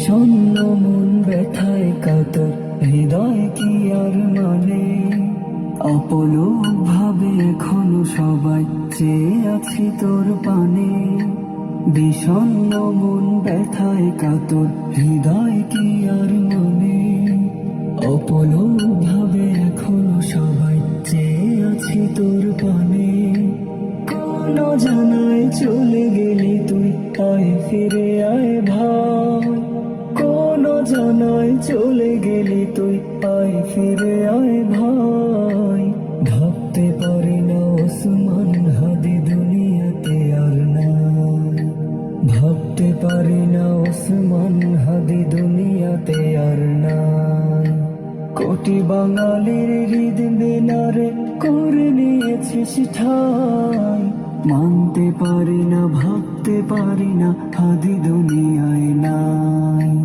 বিষণ্ণ মন ব্যথায় কাতর, হৃদয় কি আর মানে? অপলক ভাবে এখনো সবাই চেয়ে আছি তোর পানে। বিষণ্ণ মন ব্যথায় কাতর, হৃদয় কি আর মানে? অপলক ভাবে এখনো সবাই চেয়ে আছি তোর পানে। কোন জানায় চলে গেলি তুই, আয় ফিরে আয় ভাই। কোন জানায় চলে গেলি তুই, আয় ফিরে আয় ভাই। ভাবতে পারি না ওসমান হাদি দুনিয়াতে আর নাই। ভাবতে পারি না ওসমান হাদি দুনিয়াতে আর নাই। কোটি বাঙালির হৃদ মিনারে করে নিয়েছিস ঠাই। মানতে পারি না, ভাবতে পারি না, হাদি দুনিয়ায় নাই।